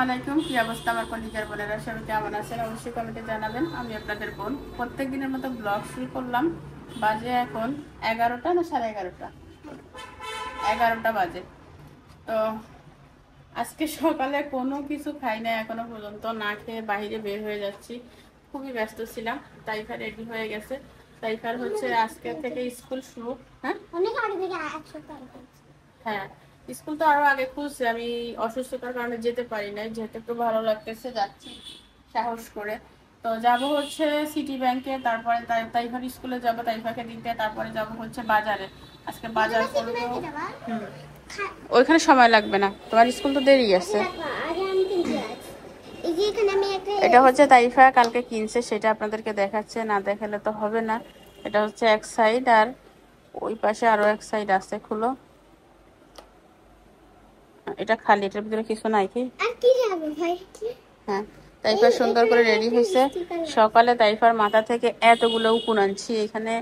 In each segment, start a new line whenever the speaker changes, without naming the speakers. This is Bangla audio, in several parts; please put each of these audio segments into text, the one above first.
আলাইকুম, কি অবস্থা আমার কলিজার বোনেরা? সবাই কেমন আছেন অবশ্যই কমেন্টে জানাবেন। আমি আপনাদের বোন প্রত্যেক দিনের মতো ব্লগ শুরু করলাম। বাজে এখন 11টা না 11:30, 11টা বাজে। তো আজকে সকালে কোনো কিছু খাই না এখনো পর্যন্ত, না খেয়ে বাইরে বের হয়ে যাচ্ছি। খুবই ব্যস্ত ছিলাম। তাইফা রেডি হয়ে গেছে। তাইফার হচ্ছে আজকে থেকে স্কুল শুরু। হ্যাঁ হ্যাঁ, স্কুল তো আরো আগে খুলছে। আমি অসুস্থতার কারণে যেতে পারি নাই, যেতে একটু ভালো লাগতেছে, যাচ্ছি সাহস করে। তো যাব হচ্ছে সিটি ব্যাংকে, তারপরে তাইফার স্কুলে যাব, তাইফাকে দিতে, তারপরে যাব হচ্ছে বাজারে। আজকে বাজার করবো। ওইখানে সময় লাগবে না, তোমার স্কুল তো দেরি আছে। এটা হচ্ছে তাইফা কালকে কিনছে, সেটা আপনাদেরকে দেখাচ্ছে, না দেখালে তো হবে না। এটা হচ্ছে এক সাইড, আর ওই পাশে আরো এক সাইড আছে। খুলো, এটা খালি, এটার ভিতরে কিছু নাই কি? হ্যাঁ, তাইফা সুন্দর করে রেডি হয়েছে। সকালে তাইফার মাথা থেকে এতগুলো উকুন আনছি, এখানে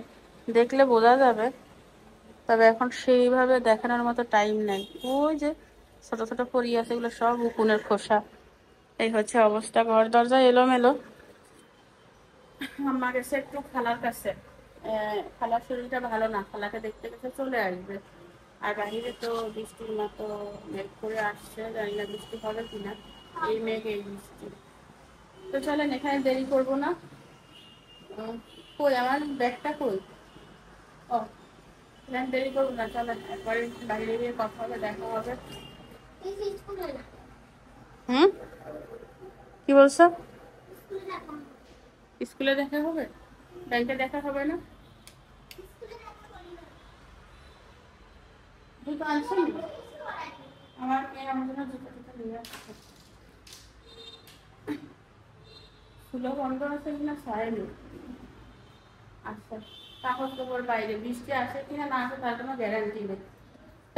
দেখলে বোঝা যাবে, তবে এখন সেইভাবে দেখানোর মতো টাইম নাই। ওই যে ছোট ছোট পরি আছে, এগুলো সব উকুনের খোসা। এই হচ্ছে অবস্থা, ঘর দরজা এলোমেলো। আমার গেছে একটু খালার কাছে, খালার শরীরটা ভালো না, খালাকে দেখতে গেছে, চলে আসবে। আর বাহিরে তো বৃষ্টির মতো মেঘ করে আসছে, জানি না বৃষ্টি হবে কিনা। এই মেঘ এই বৃষ্টি। তো চলেন, এখানে দেরি করবো না। কই আমার ব্যাগটা কই? ও, এখানে দেরি করবো না, চলেন একবারে বাইরে গিয়ে কথা হবে, দেখা হবে। হুম, কি বলছো? স্কুলে দেখা হবে, ব্যাংকে দেখা হবে না? জুতো আনছেন? আমার মেয়ে আমার জন্য জুতো টুতো নিয়ে আসছে। ফুলো বন্ধ আছে কিনা ছাড়েনি। আচ্ছা, কাগজ কাপড় বাইরে, বৃষ্টি আসে কিনা না আসে তার কোনো গ্যারান্টি নেই,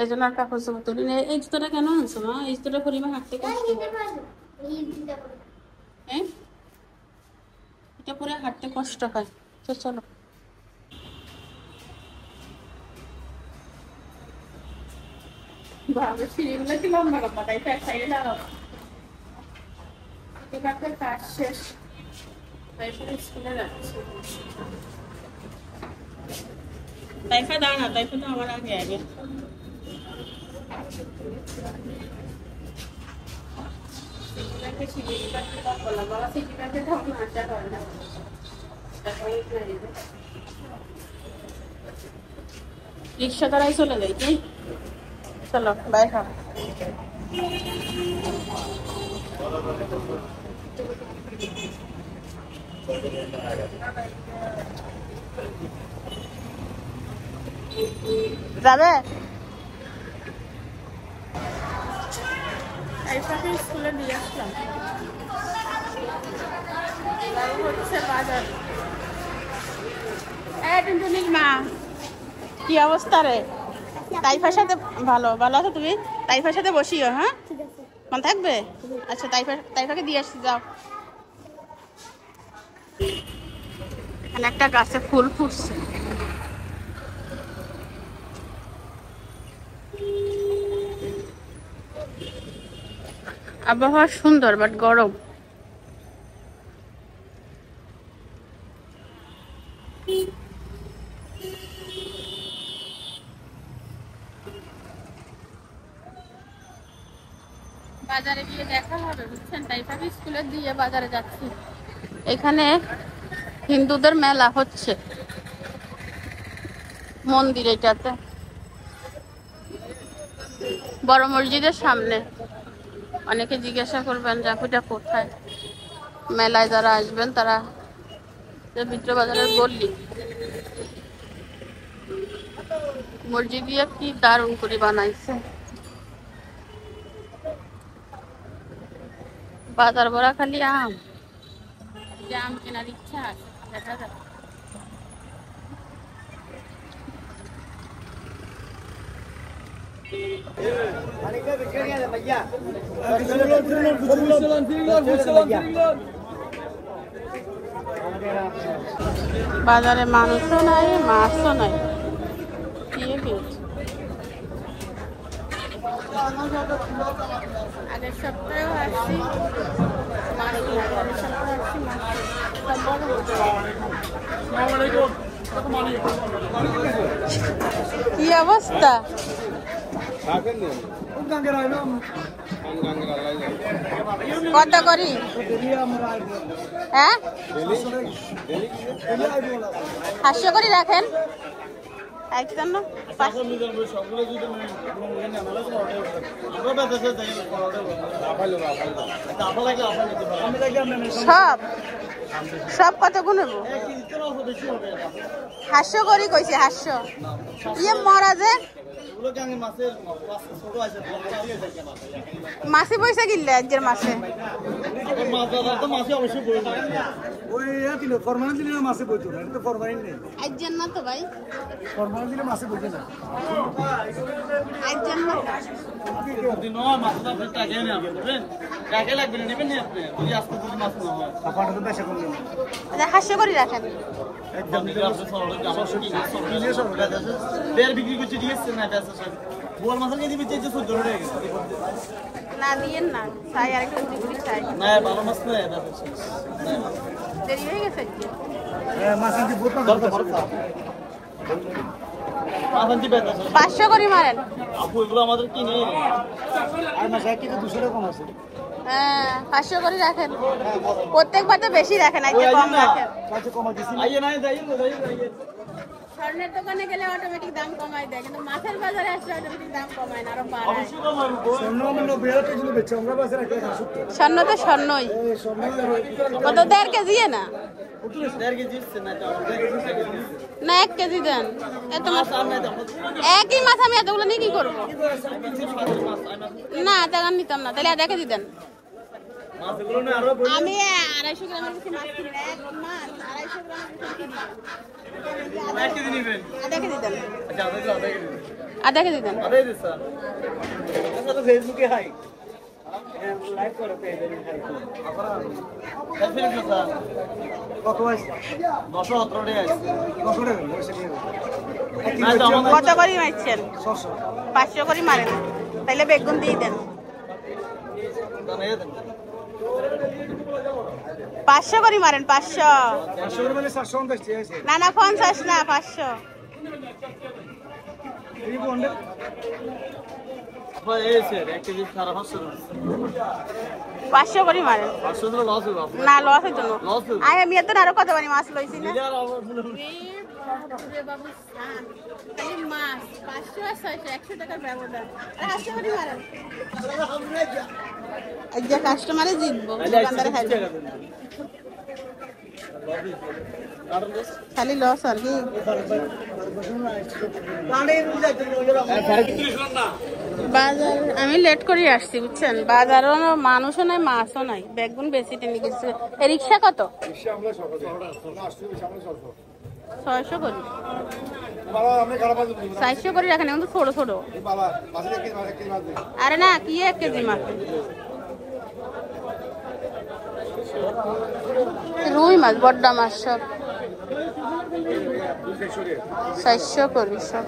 এই জন্য আর কাগজ কাপড় তুলি না। এই জুতোটা কেন আনছো মা? এই জুতোটা পরিমাণ হাঁটতে কষ্ট হয়। হ্যাঁ, এটা পরে হাঁটতে কষ্ট হয়। তো চলো, বাবা সিঁড়িগুলো কি লম্বা লম্বা, তাই তো এক সাইডে লাগাবো। কাজ শেষ, তাইফার স্কুলে যাচ্ছি। তাইফা দাঁড়া, তাইফা তো আমার আগে আগে। রিক্সা দ্বারাই চলে যাই কি? চলো বাই। খাও, যাবে? তাইফাকে স্কুলে দিয়ে আসলাম, হচ্ছে বাজার। টুনটুনির মা, কি অবস্থা রে? তাইফার সাথে ভালো ভালো আছো তুমি? তাইফার সাথে বসিও, হ্যাঁ মন থাকবে? আচ্ছা, তাইফাকে দিয়ে আসছি, যাও। এখানে একটা গাছে ফুল ফুটছে। আবহাওয়া সুন্দর, বাট গরম। বাজারে গিয়ে দেখা হবে, বুঝছেন? তাইফাকে স্কুলে দিয়ে বাজারে যাচ্ছি। এখানে হিন্দুদের মেলা হচ্ছে মন্দির, এটাতে বড় মসজিদের সামনে। অনেকে জিজ্ঞাসা করবেন জাফিটা কোথায়। মেলায় যারা আসবেন তারা বিদ্র বাজারের গল্লি। মসজিদ দিয়ে কি দারুণ করে বানাইছে, বাজার ভরা খালি আম। আম কেনার ইচ্ছা আছে, দেখা যাবে। বাজারে মানুষও নাই, মাছও নাই। আগের সপ্তাহেও আসছি মাছ কিনতে, আগের সপ্তাহে আসছি মাছ কি অবস্থা? কত করি? হ্যাঁ 500 করে রাখেন একজন না সব সব কত গুনবো? 500 করি কইছে 500 ইয়ে মরা যে মাছে পয়সা কিনলে একজের মাছে একজন না তো ভাই হাস্য করে রাখেন না দিয়েন না চাই আরেকটা গুড়ি গুড়ি চাই না ভালো মাছ না দেরি হয়ে গেছে কি 500 করে মারেন আপু এগুলো আমাদের কিনে আর মাছ এক কেজি 200 টাকা কম আছে হ্যাঁ 500 করে রাখেন প্রত্যেকবার তো বেশি রাখেন আজকে কম রাখেন কত কমা দিছি আইয়ে নাই যাইয়ে স্বর্ণের দোকানে গেলে অটোমেটিক দাম কমাই দেয় কিন্তু মাছের বাজারে আসলে অটোমেটিক দাম কমায় না আরো বাড়ায় স্বর্ণ আমরা 90 টাকা কিলো বেচছি আমরা বাজারে 170 স্বর্ণ তো স্বর্ণই কত 1.5 কেজি না 1.5 কেজি না 1 কেজি দেন এত মাছ একই মাছ আমি এতগুলো নিয়ে কি করব না টাকা নিতাম না তাহলে 1 কেজি দেন আমি 250 গ্রামের বেশি মাছ কিনি না এক মাছ 250 গ্রামের কিনি আধা কেজি নেবেন আধা কেজি দেন আধা কেজি দেন আধা কেজি স্যার আচ্ছা তো ফেসবুকে হাই লাইভ করো পেজে হাই আপনারা সেলফি নিন স্যার কত আছে 917 টাকা আছে 900 টাকা কত করে মারছেন 600 500 করে মারেন তাইলে বেগুন দিয়ে দেন 500 করে মারেন 500 করে মানে 750 না না 50 না 500 এই বন্ডে ভাই এই স্যার 1 কেজি 500 করে মারেন 500 তো লস হবে আপনার না লস হইতো না লস আই আমি এত আরো কত বানি মাছ লইছি না বাবু সান খালি মাছ 500 আর 600 100 টাকার ব্যবধান আর 500 করে মারেন আজকে কাস্টমারে জিতবো দোকানদারে খাইবে খালি লস আর কি বাজার আমি লেট করে আসছি বুঝছেন বাজারও মানুষও নাই মাছও নাই বেগুন বেশি টেনে গেছে রিক্সা কত 600 করি 400 করে রাখেন এখন তো ছোট ছোট আরে না কি 1 কেজি মাছ রুই মাছ বড় মাছ সব 400 করি সব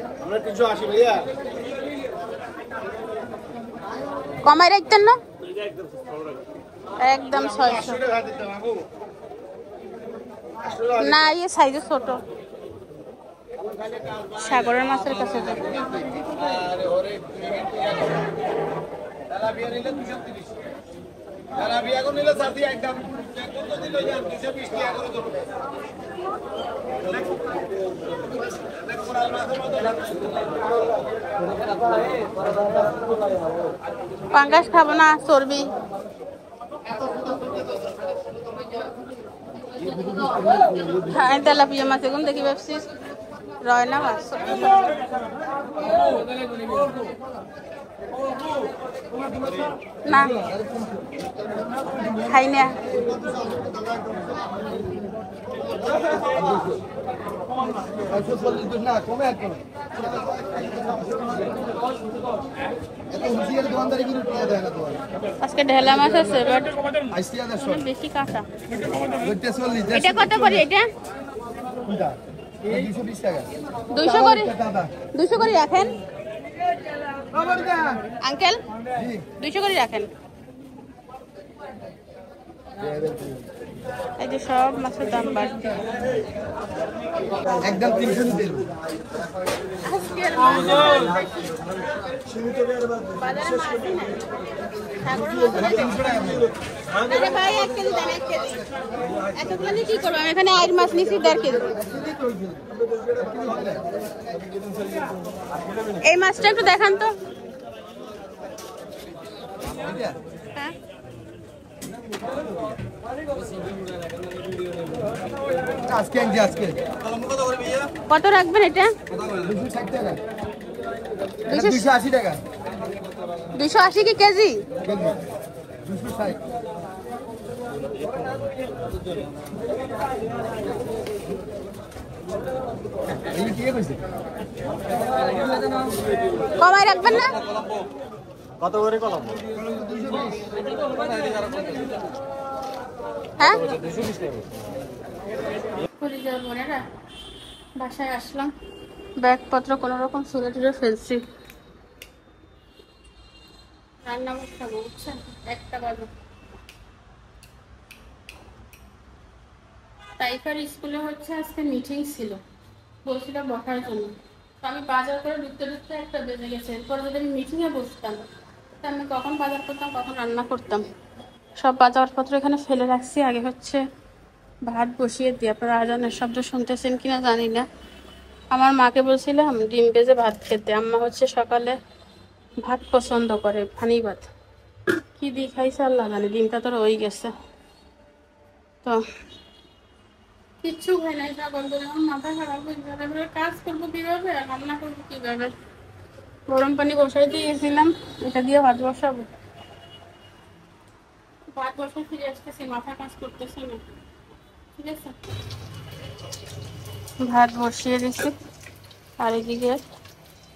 কমাই রাখতেন না একদম 600 না এই সাইজ ছোট সাগরের মাছের কাছে পাঙ্গাস খাবো না চর্বি হ্যাঁ তেলাপিয়া মাছ এগুলো দেখি ভাবছিস রয়না মাছ না খাই না আজকে ঢেলা মাছ আছে বাট বেশি কাঁচা এটা কত করে এটা 200 করে 200 করে রাখেন আঙ্কেল 200 করে রাখেন। এই যে সব মাছের দাম বাড়ছে
একদম 300 দিতে
ভাই 1 কেজি দেন, 1 কেজি। এতগুলো নিয়ে কি করবো? এখানে আইর মাছ নিছি 1.5 কেজি। এই মাছটা একটু দেখান তো। হ্যাঁ
আজকে
কত রাখবেন এটা?
260 টাকা।
280
280 টাকা
280 কি কেজি?
কেজি 260। এই কি কইছে?
কমায় রাখবেন না?
কত করে কলম?
হ্যাঁ 220 টাকা। পরিবার বোনেরা বাসায় আসলাম, ব্যাগপত্র কোনো রকম ছুঁড়ে টুড়ে ফেলছি। রান্না বসাবো বুঝছেন, 1টা বাজে। টাইফার স্কুলে হচ্ছে আজকে মিটিং ছিল, বলছিল বসার জন্য। তো আমি বাজার করে ঢুকতে ঢুকতে 1টা বেজে গেছে। এরপর যদি আমি মিটিংয়ে বসতাম তো আমি কখন বাজার করতাম, কখন রান্না করতাম। সব বাজারপত্র এখানে ফেলে রাখছি। আগে হচ্ছে ভাত বসিয়ে দিই। আপনারা আজানের শব্দ শুনতেছেন কিনা জানি না। আমার মাকে বলছিলাম ডিম ভেজে ভাত খেতে। আম্মা হচ্ছে সকালে ভাত পছন্দ করে, পানি ভাত। কি দিয়ে খাইছে আল্লাহ জানে, ডিমটা তো রয়ে গেছে। তো কিচ্ছু হয় নাই, যা বলতে আমার মাথা খারাপ হয়ে যাবে। কাজ করবো কিভাবে আর রান্না করবো কিভাবে? গরম পানি বসাই দিয়ে গেছিলাম, এটা দিয়ে ভাত বসাবো। ভাত বসাই ফিরে আসতেছি, মাথা কাজ করতেছে না। ঠিক আছে, ভাত বসিয়ে দিছি। আর এদিকে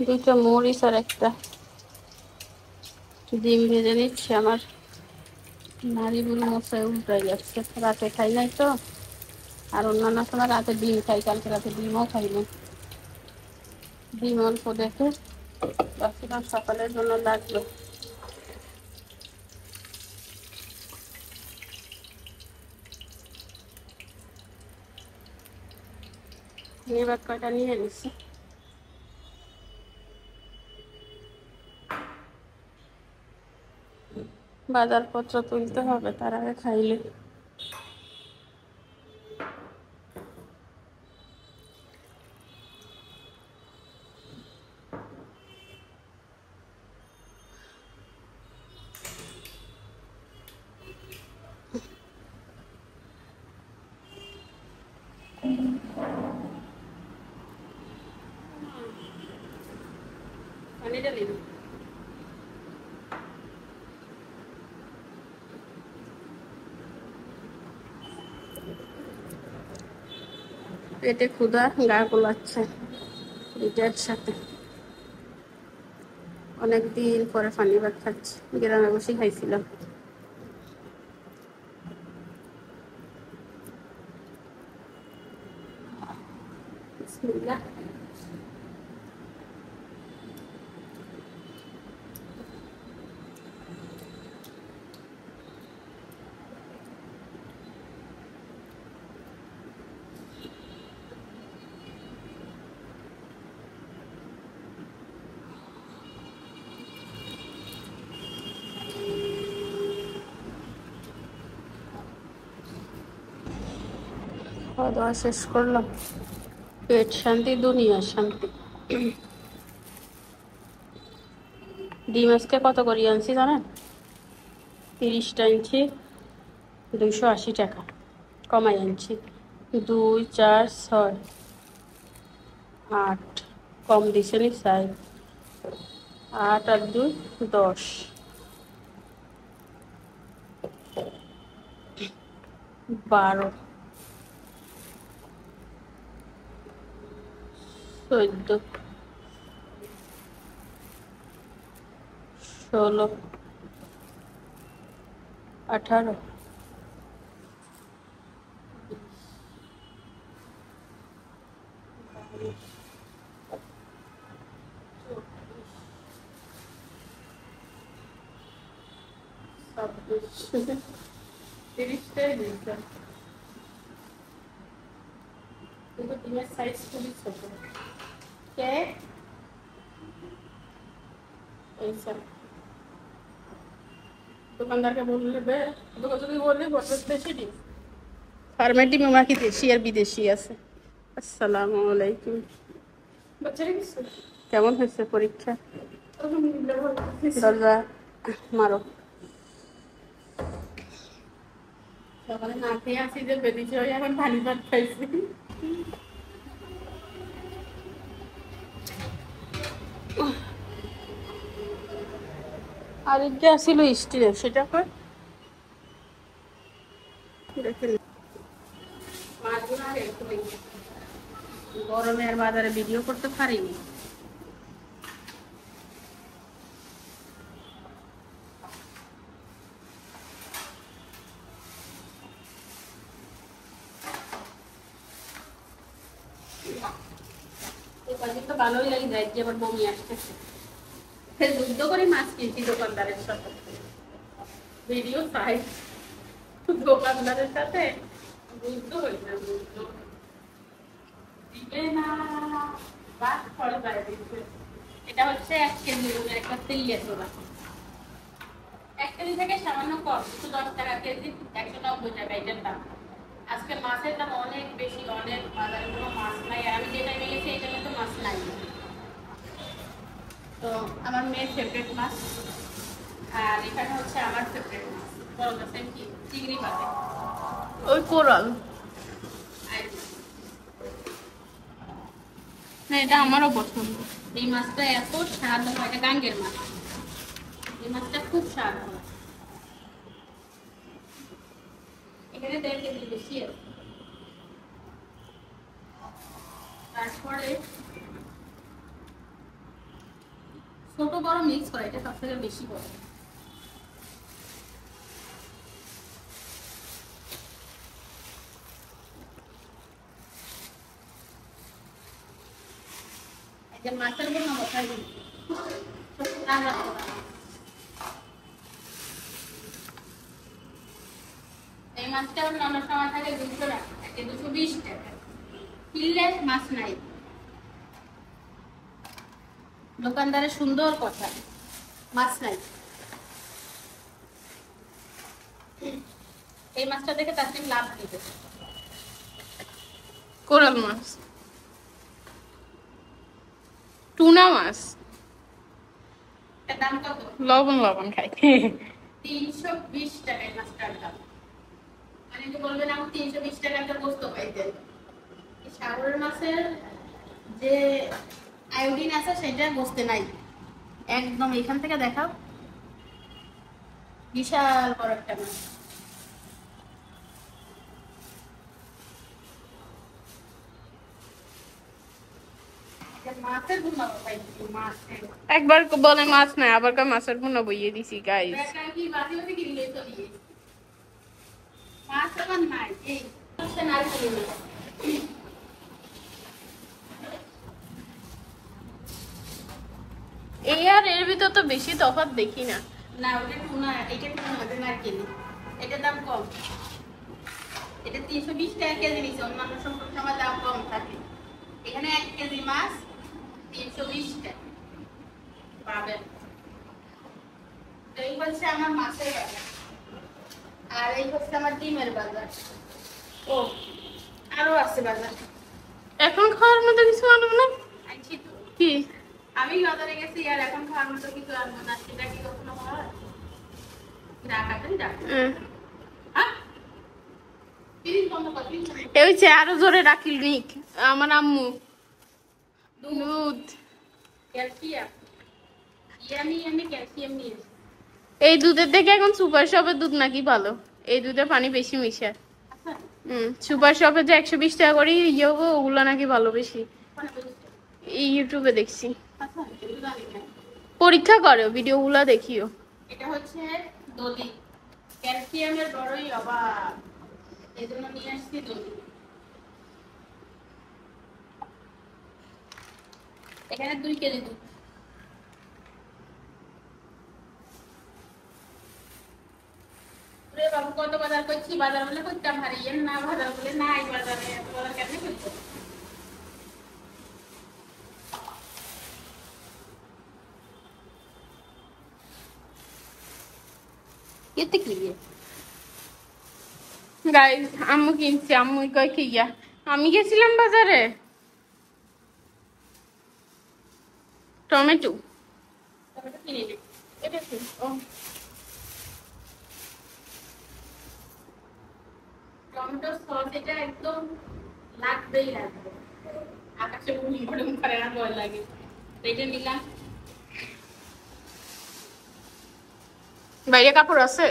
2টা মরিচ আর 1টা ডিম ভেজে নিচ্ছি। আমার নাড়িগুলো মশায় উল্টাই যাচ্ছে, রাতে খাই নাই তো। আর অন্যান্য সময় রাতে ডিম খাই, কালকে রাতে ডিমও খাই না। ডিম অল্প দেখে ভাবছিলাম সকালের জন্য লাগবে। এবার কয়টা নিয়ে নিচ্ছি। বাজারপত্র তুলতে হবে, তার আগে খাইলে। পানিটা দিন। পেটে ক্ষুধা, গা গোলাচ্ছে এটার সাথে। অনেকদিন পরে পানি ভাত খাচ্ছি, গ্রামে বসে খাইছিলাম। বিসমিল্লাহ। খাওয়া দাওয়া শেষ করলাম, পেট শান্তি দুনিয়া শান্তি। ডিম আজকে কত করে আনছি জানেন? 30টা আনছি 280 টাকা, কমাই আনছি। 2, 4, 6, 8 কম দিছে নি চাই। 8 আর 2 10, 12, 14, 16, 18, 22, 30টাই দিয়েছে, কিন্তু ডিমের সাইজ খুবই ছোট। কে এই স্যার দোকানদারকে বললে যদি বললে বলবে বেশি ডিম। ফার্মের ডিম আমার কি দেশি আর বিদেশি আছে। আসসালামু আলাইকুম। বাচ্চারা কিছু কেমন হয়েছে পরীক্ষা? দরজা মারো। সকালে না খেয়ে আসি যে বেরিয়েছে, ওই এখন ভালি ভাত খাইছি। আর যে আসিল স্টিলের, সেটা কর গরমে আর বাজারে ভিডিও করতে পারিনি। তো ভালোই লাগে যায় যে আবার বমি আসতেছে। যুদ্ধ করে মাছ কিনছি দোকানদারের সাথে, ভিডিও চাই দোকানদারের সাথে যুদ্ধ হয়েছে। যুদ্ধ দিবে না, বাদ ফল যায় দিচ্ছে। এটা হচ্ছে 1 কেজি ওজনের একটা তেলিয়া তোলা। 1 কেজি থেকে সামান্য কম, 110 টাকা কেজি, 190 টাকা এটার দাম। আজকে মাছের দাম অনেক বেশি, অনেক, বাজারে কোনো মাছ নাই। আর আমি যে টাইমে গেছি এই টাইমে তো মাছ নাই। তো আমার মেয়ের ফেভারিট মাছ, আর এখানে হচ্ছে আমার ফেভারিট মাছ, বড় মাছের কি চিংড়ি পাবে, ওই কোরাল। না, এটা আমারও পছন্দ। এই মাছটা এত স্বাদ হয়, এটা গাঙ্গের মাছ। এই মাছটা খুব স্বাদ হয়। এখানে 1.5 কেজি বেশি আছে। তারপরে ছোট বড় মিক্স করে, এটা সব থেকে বেশি বড়। এটা মাছের কোনো কথা নেই। এই মাছটা অন্য সময় থাকে 200 টাকা, 220 টাকা। কিনলে মাছ নাই। দোকানদারের সুন্দর কথা, মাছ নাই। এই মাছটা দেখে তাসলিম লাভ দিবে।
কোরাল মাছ, টুনা মাছ,
এটার দাম কত?
লবণ লবণ খাই।
320 টাকা এই মাছটার দাম। মানে যে বলবেন আমি 320 টাকা একটা বস্তু পাইতে। এই সাগরের মাছের যে আয়োডিন আছে সেটা বসতে নাই একদম। এখান থেকে দেখাও, বিশাল বড় একটা মাছ। মাছের গুণ পাইছি, মাছের
একবার বলে মাছ নাই, আবার কয় মাছের ভুনা বইয়ে দিছি গাইস।
কি বাসি বাসি কিনলে তো দিয়ে মাছ আমার নাই। এই হচ্ছে নারকেল মাছ।
এই আর এর ভিতর তো বেশি তফাৎ দেখি না।
না, ওটা টুনা, এটা টুনা হবে নারকেল। এটার দাম কম। এটা 320 টাকা কেজি নিচ্ছে, অন্যান্য সময় দাম কম থাকে। এখানে 1 কেজি মাছ 320 টাকা পাবেন। এই হচ্ছে আমার মাছের বাজার, আর এই হচ্ছে আমার ডিমের বাজার। ও আরো আছে বাজার।
এখন খাওয়ার মতো কিছু আনবো না?
আনছি তো।
কি?
আমি বাজারে গেছি আর এখন খাওয়ার মতো কিছু আনবো না, সেটা কি কখনো হয়? ডাকাতেন ডাক্তার। হ্যাঁ, প্লিজ বন্ধ কর, প্লিজ।
এই হচ্ছে আরো জোরে রাখিল নিক আমার আম্মু। দুধ,
ক্যালসিয়াম, ইয়ামি ইয়ামি ক্যালসিয়াম নিয়েছি।
এই দুধের থেকে এখন সুপার শপের দুধ নাকি ভালো, এই দুধে পানি বেশি মিশায়।
আচ্ছা,
সুপার শপে যে 120 টাকা করে ইয়ে ওগুলো নাকি ভালো বেশি।
ওখানে বসে।
এই ইউটিউবে দেখছি,
আচ্ছা, এগুলো জানি না।
পরীক্ষা করে ভিডিওগুলো দেখিও।
এটা হচ্ছে দলি, ক্যালসিয়ামের বড়ই অভাব, এই জন্য নিয়ে আসছি দলি। এখানে 2 কেজি দুধ। বাবু কত বাজার করছি, বাজার বলে করতাম হারিয়ে না, বাজার বলে নাই, বাজারে এত বাজার কেন করছো?
এতে কি গাইস, আম্মু কিনছে, আম্মু কয় কি গিয়া আমি গেছিলাম বাজারে টমেটো
টমেটো কিনে নে।
এটা কি ও
টমেটো সস এটা একদম লাগবেই লাগবে, আকাশে বুম বুম করে না ভয় লাগে। এটা নিলাম।
বাইরে কাপড় আছে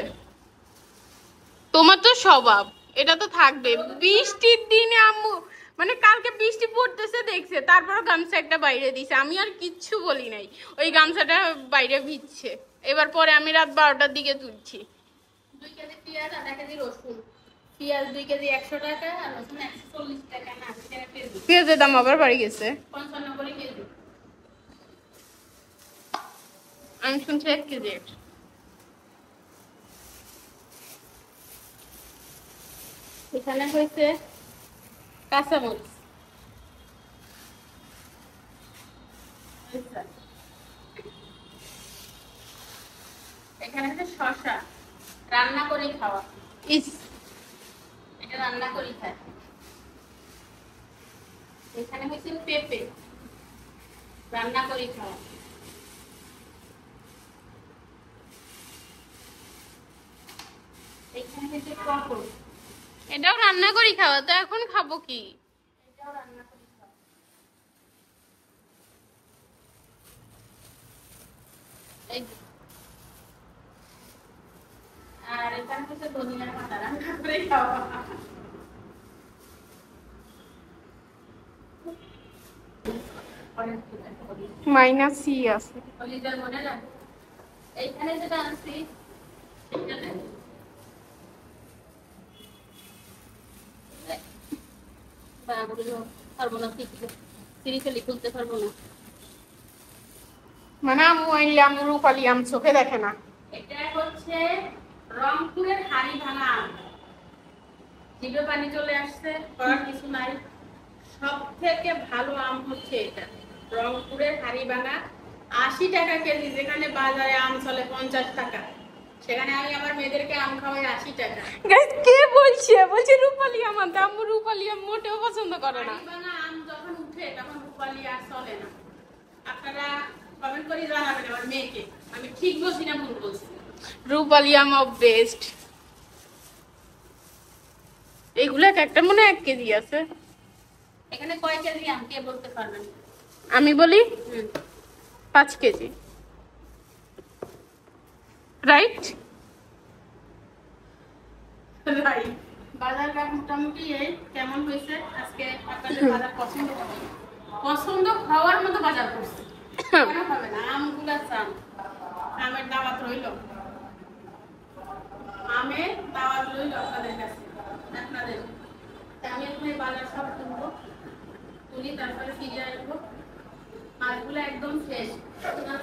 তোমার তো স্বভাব, এটা তো থাকবে। বৃষ্টির দিনে আম্মু মানে কালকে বৃষ্টি পড়তেছে দেখছে, তারপর গামছা একটা বাইরে দিছে, আমি আর কিচ্ছু বলি নাই, ওই গামছাটা বাইরে ভিজছে। এবার পরে আমি রাত 12টার দিকে তুলছি।
2 কেজি পেঁয়াজ, আধা কেজি রসুন। পেঁয়াজ 2 কেজি 100 টাকা, আর রসুন 140 টাকা না 80 টাকা কেজি,
পেঁয়াজের দাম আবার বাড়ি গেছে।
55 করে কেজি।
আমি শুনছি 1 কেজি।
এখানে হয়েছে কাঁচামরিচ, এখানে হচ্ছে শসা, রান্না করে খাওয়া,
ইস
এটা রান্না করে খায়। এখানে হচ্ছে পেঁপে, রান্না করে খাওয়া। এখানে হচ্ছে পটল,
এটাও রান্না করি খাওয়া, তো এখন খাবো কি?
এটাও রান্না করে খাওয়া। এই যে। আর এখানে হচ্ছে ধনিয়ার পাতা, রান্না করে খাওয়া।
-C আছে।
কলিজার মনে না, এইখানে যেটা আনছি সেটা নেই। পারবো না, সিরিয়ালি খুলতে পারবো না।
মানে আম্মু আইলে আম্মু রূপালি আম চোখে দেখে না।
এটা হচ্ছে রংপুরের হাড়ি ভাঙা আম, জিভে পানি চলে আসছে, করার কিছু নাই। সব থেকে ভালো আম হচ্ছে এটা, রংপুরের হাড়ি ভাঙা, 80 টাকা কেজি। যেখানে বাজারে আম চলে 50 টাকা, সেখানে আমি আমার মেয়েদেরকে আম খাওয়াই 80 টাকা।
গাইস কে বলছে? বলছে রূপালি আম আনতে। আম্মু রূপালি আম মোটেও পছন্দ করে না।
হাড়ি ভাঙা আম যখন উঠে তখন রূপালি আর চলে না। আপনারা কমেন্ট করে জানাবেন আমার মেয়েকে আমি ঠিক বলছি না ভুল বলছি।
রূপালি আম অফ বেস্ট। এগুলো একটা মনে 1 কেজি আছে।
এখানে কয় কেজি আম কে বলতে পারবেন?
আমি বলি 5 কেজি, রাইট?
রাইট। বাজার ঘাট মোটামুটি এই কেমন হয়েছে আজকে? আপনাদের বাজার পছন্দ হবে, পছন্দ হওয়ার মতো বাজার করছে, কেন হবে না? আমগুলা চান, আমের দাওয়াত রইল, আমের দাওয়াত রইল আপনাদের কাছে, আপনাদের। আমি এখানে বাজার সব তুলবো, তুলি তারপরে ফিরে আসবো। মাছগুলো একদম ফ্রেশ,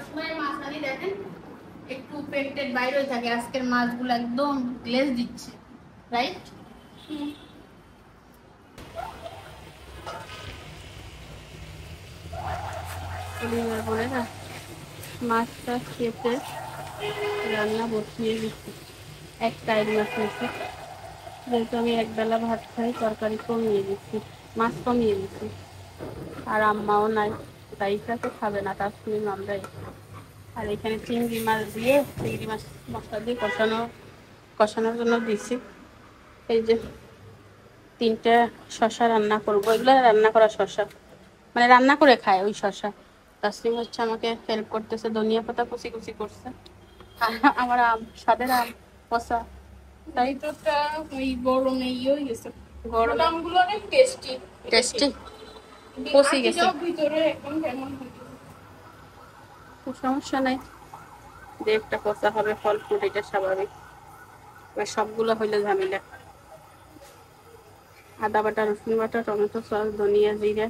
সময় মাছ আনি দেখেন একটু পেন্টেড বাইরে থাকে, আজকের মাছগুলো একদম গ্লেজ দিচ্ছে, রাইট? বলে না, মাছটা কেটে রান্না বসিয়ে দিচ্ছি। একটা মাছ নিয়েছি, যেহেতু আমি একবেলা ভাত খাই, তরকারি কমিয়ে দিচ্ছি, মাছ কমিয়ে দিচ্ছি। আর আম্মাও নাই, তাইটা তো খাবে না, তার শুনে আমরাই। আর এখানে চিংড়ি মাছ দিয়ে, চিংড়ি মাছ মশলা দিয়ে কষানোর জন্য দিচ্ছি। এই যে 3টা শসা রান্না করবো, এগুলো রান্না করা শসা, মানে রান্না করে খায় ওই শসা। তাসলিম হচ্ছে আমাকে হেল্প করতেছে, ধনিয়া পাতা কুচি কুচি করছে। আমার আম, স্বাদের আম কষা, তাই তো
ওই গরমে হয়ে গেছে।
গরম
আমগুলো অনেক টেস্টি।
টেস্টি কষি গেছে,
ভিতরে একদম কেমন
সমস্যা নাই, যে একটা কষা হবে, ফল ফ্রুট, এটা স্বাভাবিক। এবার সবগুলো হইলে ঝামেলা। আদা বাটা, রসুন বাটা, টমেটো সস, ধনিয়া, জিরে,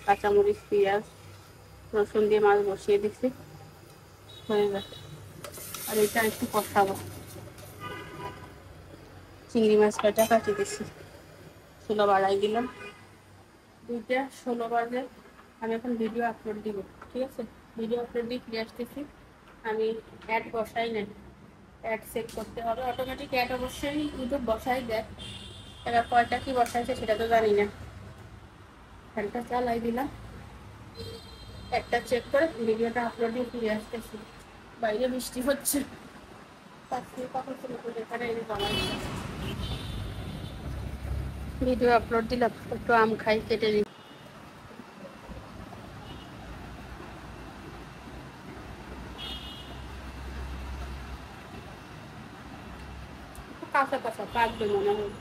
কাঁচামরিচ, পেঁয়াজ, রসুন দিয়ে মাছ বসিয়ে দিচ্ছি, হয়ে যাবে। আর এটা একটু কষাবো, চিংড়ি মাছ কয়টা কাটি দিছি, 16 বাড়াই দিলাম। 2:16 বাজে। আমি এখন ভিডিও আপলোড দিব, ঠিক আছে? ভিডিও আপলোড দিয়ে ফিরে আসতেছি। আমি অ্যাড বসাই নাই, অ্যাড চেক করতে হবে। অটোমেটিক অ্যাড অবশ্যই ইউটিউব বসাই দেয়, এবার কয়টা কি বসাইছে সেটা তো জানি না। ফ্যানটা চালাই দিলাম, একটা চেক করে ভিডিওটা আপলোড দিয়ে ফিরে আসতেছি। বাইরে বৃষ্টি হচ্ছে, ভিডিও আপলোড দিলাম। একটু আম খাই, কেটে নিই। কাঁচা কাঁচা পাকবে মনে হয়।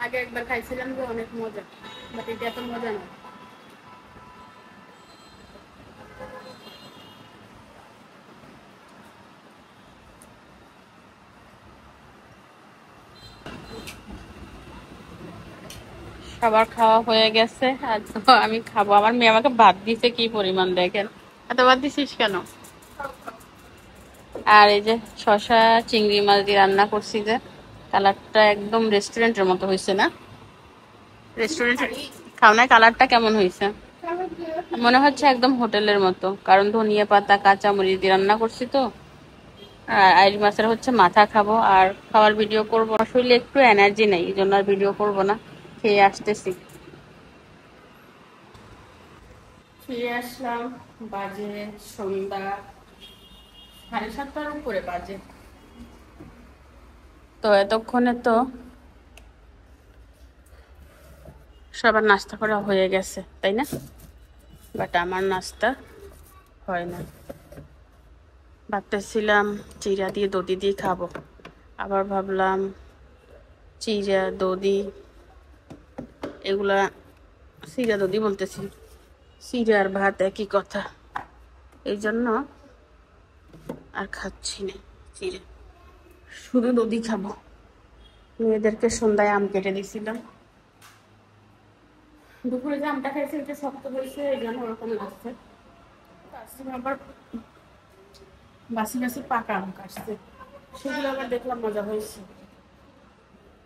আগে একবার খাইছিলাম যে অনেক মজা, বাট এটা এত মজা না। খাবার খাওয়া হয়ে গেছে, আর তো আমি খাবো। আমার মেয়ে আমাকে ভাত দিছে কি পরিমাণ দেখেন। এত ভাত দিছিস কেন? আর এই যে শসা চিংড়ি মাছ দিয়ে রান্না করছি, যে কালারটা একদম রেস্টুরেন্টের মতো হয়েছে না? রেস্টুরেন্ট খাও না? কালারটা কেমন হয়েছে? মনে হচ্ছে একদম হোটেলের মতো, কারণ ধনিয়া পাতা কাঁচা মরিচ দিয়ে রান্না করছি তো। আর আইড় মাছের হচ্ছে মাথা খাবো, আর খাওয়ার ভিডিও করবো না, শরীরে একটু এনার্জি নেই, এই জন্য আর ভিডিও করবো না। খেয়ে আসতেছি। ফিরে আসলাম, বাজে সন্ধ্যা 7:30টার উপরে বাজে। তো এতক্ষণে তো সবার নাস্তা করা হয়ে গেছে, তাই না? বাট আমার নাস্তা হয় না। ভাবতেছিলাম চিড়া দিয়ে দধি দিয়ে খাবো, আবার ভাবলাম চিড়া দধি এগুলা, চিড়া দধি বলতেছি, চিড়া আর ভাত একই কথা, এই জন্য আর খাচ্ছি না চিড়া, শুধু দধি খাবো। মেয়েদেরকে সন্ধ্যায় আম কেটে দিয়েছিলাম, দুপুরে যে আমটা খাইছে এটা শক্ত হয়েছে, এই জন্য ওরকম লাগছে। আবার বাসি বাসি পাকা আম কাটছে, সেগুলো আবার দেখলাম মজা হয়েছে।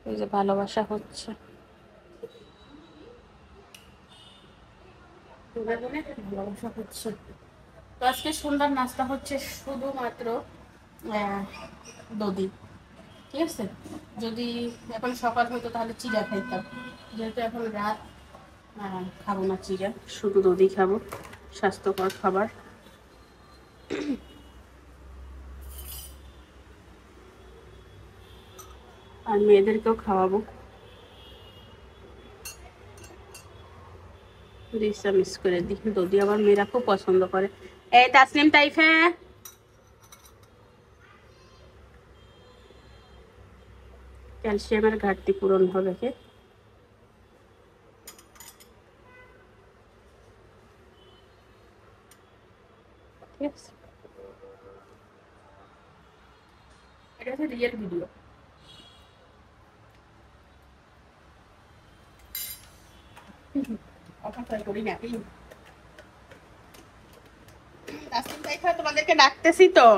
এই যে ভালোবাসা হচ্ছে, ভালোবাসা হচ্ছে। তো আজকে সন্ধ্যার নাস্তা হচ্ছে শুধুমাত্র দধি, ঠিক আছে? যদি এখন সকাল হতো তাহলে চিড়া খাইতাম, যেহেতু এখন রাত, খাবো না চিড়া, শুধু দধি খাবো, স্বাস্থ্যকর খাবার। আর মেয়েদেরকেও খাওয়াবো, মিস করে দিই। দধি আবার মেয়েরা খুব পছন্দ করে। এই তাসনিম তাইফে, ক্যালসিয়ামের ঘাটতি পূরণ হবে কি? ঠিক আছে, এটা হচ্ছে রিয়েল ভিডিও। তোমাদেরকে ডাকতেছি তো।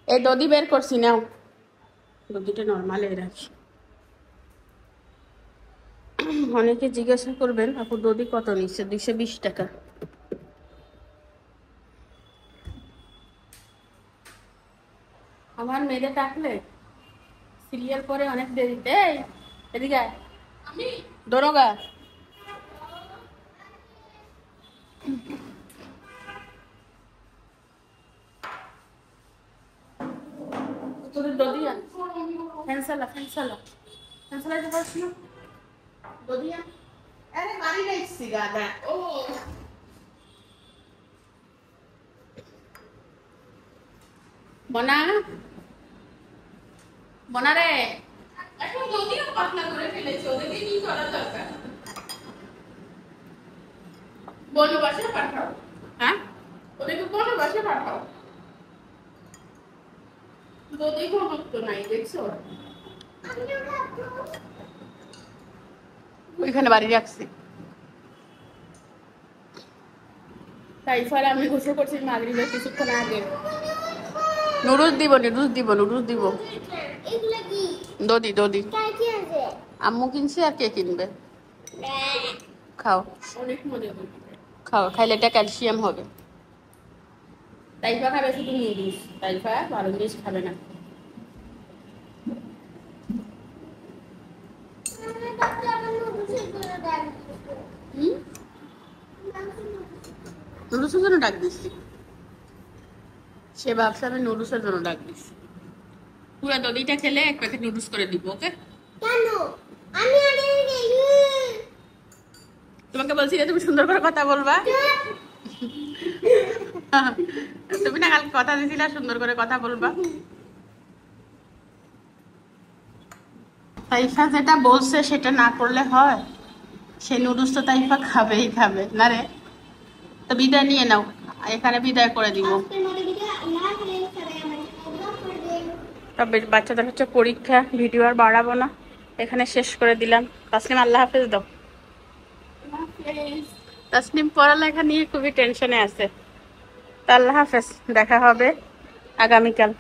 এই দধি বের করছি, নাও দধিটা নর্মালে রাখি। অনেকে জিজ্ঞাসা করবেন আপু দধি কত নিচ্ছে? 220 টাকা। আমার মেয়েদের ডাকলে সিরিয়াল পরে অনেক দেরিতে, এদিকে আমি দরগা তোদের দধি আন, ফ্যানসালা ফ্যানসালা ফ্যানসালা দিতে পারছি না, দধি আন। আরে বাড়ি যাইছি গাদা। ও বনা বনা রে, এখন দধিও পাতলা করে ফেলেছে, ওদেরকে কি করা দরকার? বনো বাসে পাঠাও, হ্যাঁ ওদেরকে বনো বাসে পাঠাও। দধি ঘনত্ব নাই, দেখছো? ওইখানে বাড়ি রাখছি। তাইফার আমি গোসল করছি মাগরিবের কিছুক্ষণ আগে। নুডলস দিব নুডলস দিব। দদি আম্মু কিনছে আর কে কিনবে? খাও, অনেক মজা খাও, খাইলে এটা ক্যালসিয়াম হবে। তাইফা খাবে শুধু নুডলস, তাইফা ভালো জিনিস খাবে না। নুডলসের জন্য ডাক দিচ্ছি, সে ভাবছে আমি নুডলসের জন্য ডাক দিচ্ছি। পুরো দদিটা খেলে এক প্যাকেট নুডলস করে দিব, ওকে? তোমাকে বলছি যে তুমি সুন্দর করে কথা বলবা। তুমি না কাল কথা দিয়েছিলা সুন্দর করে কথা বলবা। তাইফা যেটা বলছে সেটা না করলে হয়? সেই নুডলস তো তাইফা খাবেই খাবে না রে। তো বিদায় নিয়ে নাও, এখানে বিদায় করে দিব। তবে বাচ্চাদের হচ্ছে পরীক্ষা, ভিডিও আর বাড়াবো না, এখানে শেষ করে দিলাম। তাসনিম আল্লাহ হাফেজ দাও। তাসনিম পড়ালেখা নিয়ে খুবই টেনশনে আছে। আল্লাহ হাফেজ, দেখা হবে আগামীকাল।